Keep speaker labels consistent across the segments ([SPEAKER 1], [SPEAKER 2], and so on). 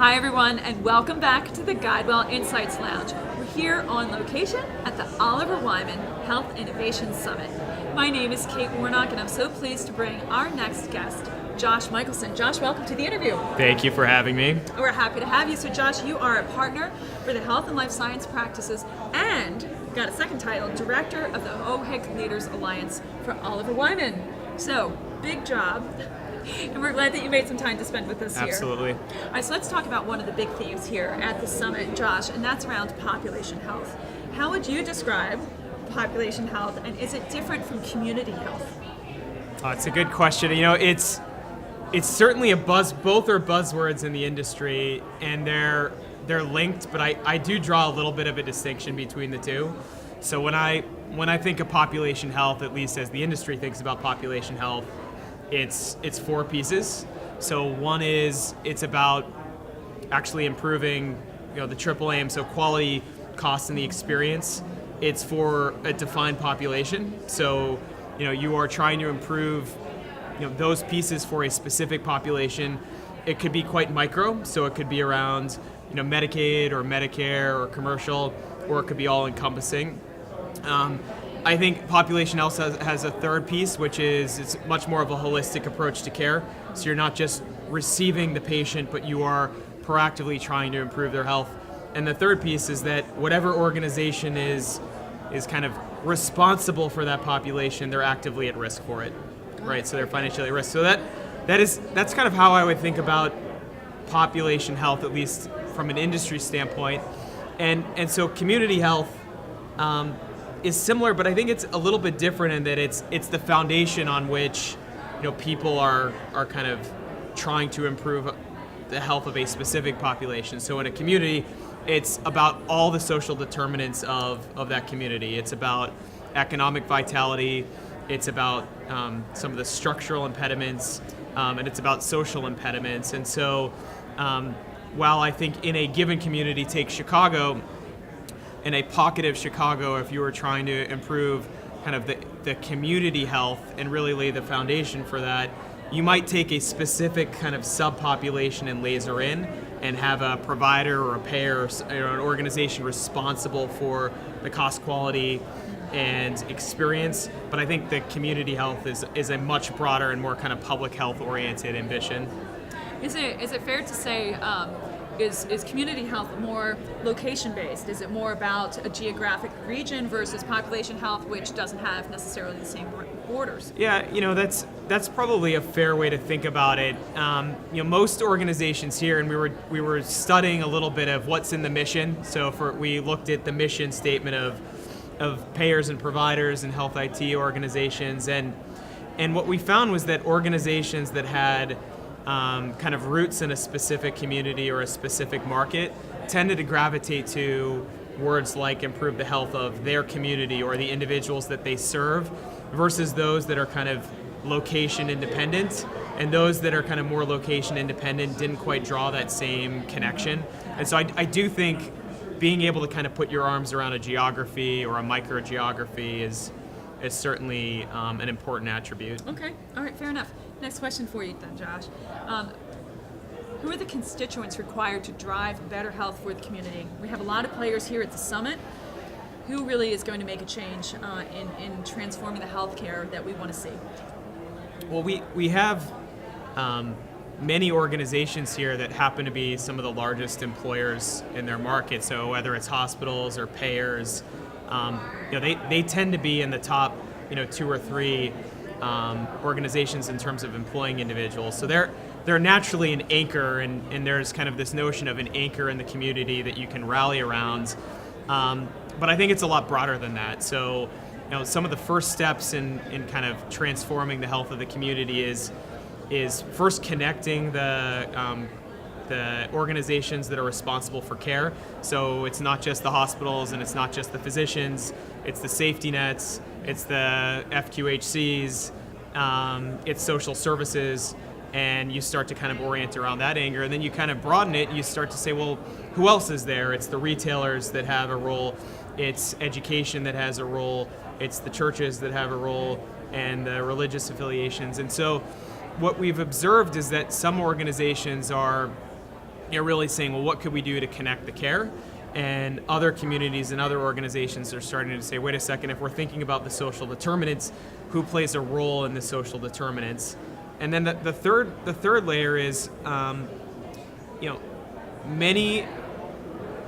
[SPEAKER 1] Hi everyone, and welcome back to the GuideWell Insights Lounge. We're here on location at the Oliver Wyman Health Innovation Summit. My name is Kate Warnock, and I'm so pleased to bring our next guest, Josh Michelsen. Josh, welcome to the interview.
[SPEAKER 2] Thank you for having me.
[SPEAKER 1] We're happy to have you. So Josh, you are a partner for the Health and Life Science Practices and got a second title, Director of the OWHIC Leaders Alliance for Oliver Wyman. So, big job. And we're glad that you made some time to spend with us here.
[SPEAKER 2] Absolutely.
[SPEAKER 1] All right, so let's talk about one of the big themes here at the summit, Josh, and that's around population health. How would you describe population health, and is it different from community health?
[SPEAKER 2] It's a good question. You know, it's certainly a buzz. Both are buzzwords in the industry, and they're linked. But I do draw a little bit of a distinction between the two. So when I think of population health, at least as the industry thinks about population health, it's four pieces. So one is it's about actually improving, the triple aim, so quality, cost, and the experience. It's for a defined population. So, you are trying to improve, those pieces for a specific population. It could be quite micro, so it could be around, Medicaid or Medicare or commercial, or it could be all encompassing. I think population health has a third piece, which is it's much more of a holistic approach to care. So you're not just receiving the patient, but you are proactively trying to improve their health. And the third piece is that whatever organization is kind of responsible for that population, they're actively at risk for it, right? So they're financially at risk. So that's kind of how I would think about population health, at least from an industry standpoint. And so community health is similar, but I think it's a little bit different in that it's the foundation on which people are kind of trying to improve the health of a specific population. So in a community, it's about all the social determinants of that community. It's about economic vitality, it's about some of the structural impediments, and it's about social impediments. And so while I think in a given community, take Chicago, in a pocket of Chicago, if you were trying to improve kind of the community health and really lay the foundation for that, you might take a specific kind of subpopulation and laser in and have a provider or a payer or an organization responsible for the cost, quality, and experience. But I think the community health is a much broader and more kind of public health oriented ambition.
[SPEAKER 1] Is it fair to say, is community health more location-based? Is it more about a geographic region versus population health, which doesn't have necessarily the same borders?
[SPEAKER 2] Yeah, that's probably a fair way to think about it. Most organizations here, and we were studying a little bit of what's in the mission. So we looked at the mission statement of payers and providers and health IT organizations, and what we found was that organizations that had kind of roots in a specific community or a specific market tended to gravitate to words like improve the health of their community or the individuals that they serve versus those that are kind of location independent, and those that are kind of more location independent didn't quite draw that same connection. And so I do think being able to kind of put your arms around a geography or a microgeography is certainly an important attribute.
[SPEAKER 1] Okay, all right, fair enough. Next question for you then, Josh. Who are the constituents required to drive better health for the community? We have a lot of players here at the summit. Who really is going to make a change in transforming the healthcare that we want to see?
[SPEAKER 2] Well, we have many organizations here that happen to be some of the largest employers in their market. So whether it's hospitals or payers, they tend to be in the top, 2 or 3 organizations in terms of employing individuals. So they're naturally an anchor, and there's kind of this notion of an anchor in the community that you can rally around. But I think it's a lot broader than that. So, some of the first steps in kind of transforming the health of the community is first connecting the organizations that are responsible for care. So it's not just the hospitals and it's not just the physicians, it's the safety nets, it's the FQHCs, it's social services, and you start to kind of orient around that anchor, and then you kind of broaden it, you start to say, well, who else is there? It's the retailers that have a role, it's education that has a role, it's the churches that have a role, and the religious affiliations. And so what we've observed is that some organizations are really saying, well, what could we do to connect the care? And other communities and other organizations are starting to say, wait a second, if we're thinking about the social determinants, who plays a role in the social determinants? And then the third layer is, many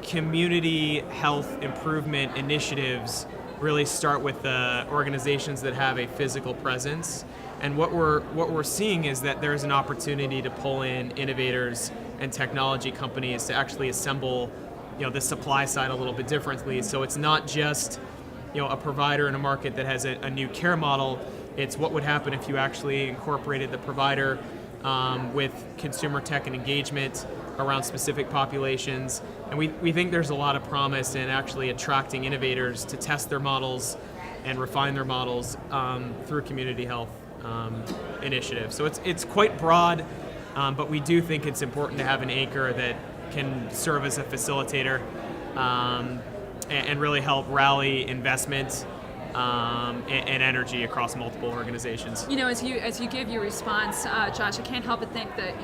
[SPEAKER 2] community health improvement initiatives really start with the organizations that have a physical presence. And what we're seeing is that there's an opportunity to pull in innovators and technology companies to actually assemble, the supply side a little bit differently. So it's not just, a provider in a market that has a new care model. It's what would happen if you actually incorporated the provider with consumer tech and engagement around specific populations. And we think there's a lot of promise in actually attracting innovators to test their models and refine their models through community health initiatives. So it's quite broad, but we do think it's important to have an anchor that can serve as a facilitator and really help rally investment and energy across multiple organizations.
[SPEAKER 1] As you give your response, Josh, I can't help but think that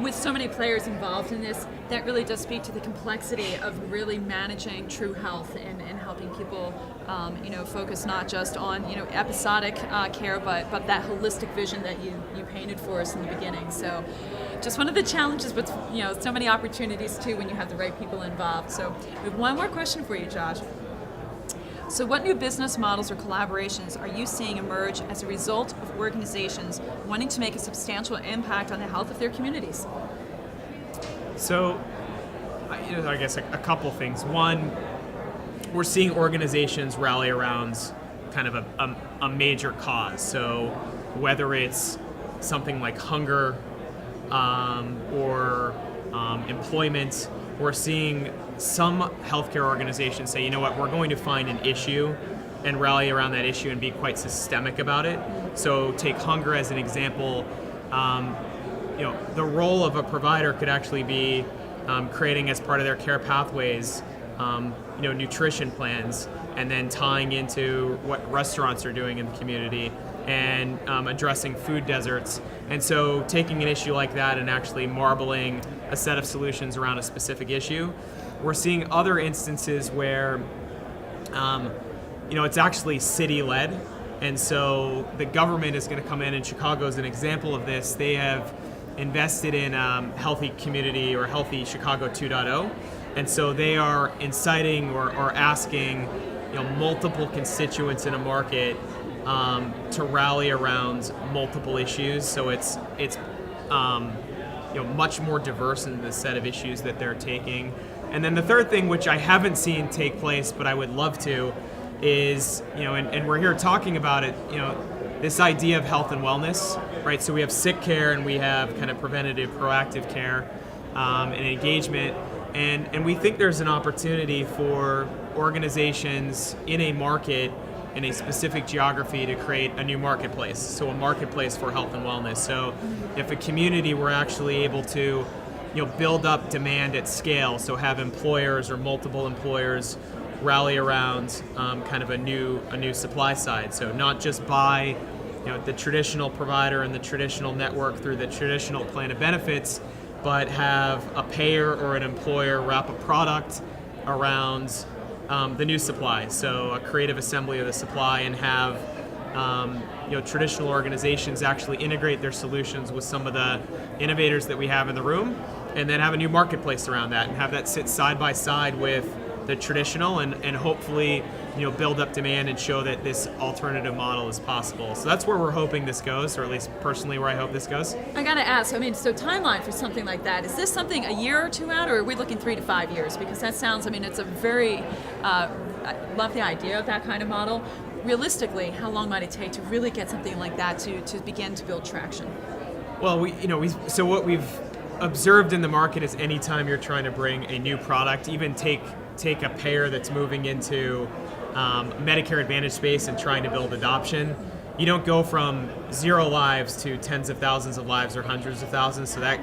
[SPEAKER 1] with so many players involved in this, that really does speak to the complexity of really managing true health and helping people, focus not just on, episodic care, but that holistic vision that you painted for us in the beginning. So just one of the challenges, but, so many opportunities too when you have the right people involved. So we have one more question for you, Josh. So what new business models or collaborations are you seeing emerge as a result of organizations wanting to make a substantial impact on the health of their communities?
[SPEAKER 2] So, I guess a couple things. One, we're seeing organizations rally around kind of a major cause. So whether it's something like hunger or employment, we're seeing some healthcare organizations say, we're going to find an issue and rally around that issue and be quite systemic about it. So take hunger as an example. The role of a provider could actually be creating as part of their care pathways, nutrition plans, and then tying into what restaurants are doing in the community and addressing food deserts. And so taking an issue like that and actually marbling a set of solutions around a specific issue. We're seeing other instances where, it's actually city-led. And so the government is going to come in, and Chicago is an example of this. They have invested in Healthy Community or Healthy Chicago 2.0. And so they are inciting or asking, multiple constituents in a market to rally around multiple issues. So it's much more diverse in the set of issues that they're taking. And then the third thing, which I haven't seen take place, but I would love to, is, and we're here talking about it, this idea of health and wellness, right? So we have sick care and we have kind of preventative, proactive care and engagement. And we think there's an opportunity for organizations in a market, in a specific geography, to create a new marketplace. So a marketplace for health and wellness. So if a community were actually able to, build up demand at scale, so have employers or multiple employers rally around kind of a new supply side. So not just buy, the traditional provider and the traditional network through the traditional plan of benefits, but have a payer or an employer wrap a product around the new supply. So a creative assembly of the supply, and have traditional organizations actually integrate their solutions with some of the innovators that we have in the room, and then have a new marketplace around that, and have that sit side by side with the traditional, and hopefully build up demand and show that this alternative model is possible. So that's where we're hoping this goes, or at least personally where I hope this goes.
[SPEAKER 1] I gotta ask, so timeline for something like that, is this something a year or two out, or are we looking 3 to 5 years? Because that sounds, it's a very, I love the idea of that kind of model. Realistically, how long might it take to really get something like that to begin to build traction?
[SPEAKER 2] Well, so what we've observed in the market is anytime you're trying to bring a new product, even take a payer that's moving into Medicare Advantage space and trying to build adoption, you don't go from 0 lives to tens of thousands of lives or hundreds of thousands. So that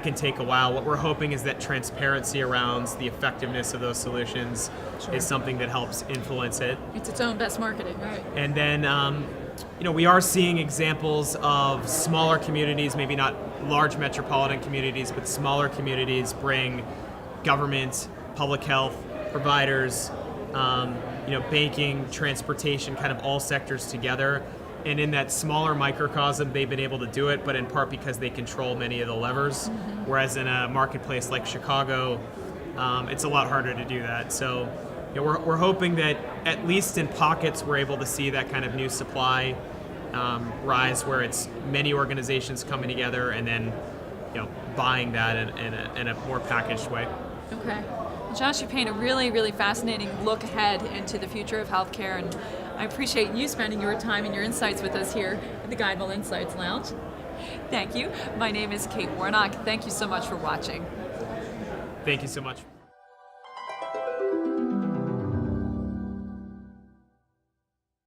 [SPEAKER 2] can take a while. What we're hoping is that transparency around the effectiveness of those solutions is something that helps influence it.
[SPEAKER 1] It's its own best marketing, right?
[SPEAKER 2] And then, we are seeing examples of smaller communities, maybe not large metropolitan communities, but smaller communities bring government, public health, providers, banking, transportation, kind of all sectors together. And in that smaller microcosm, they've been able to do it, but in part because they control many of the levers. Whereas in a marketplace like Chicago, it's a lot harder to do that. So we're hoping that at least in pockets, we're able to see that kind of new supply rise, where it's many organizations coming together and then buying that in a more packaged way.
[SPEAKER 1] Okay. Josh, you paint a really, really fascinating look ahead into the future of healthcare, and I appreciate you spending your time and your insights with us here at the Guidewell Insights Lounge. Thank you. My name is Kate Warnock. Thank you so much for watching.
[SPEAKER 2] Thank you so much.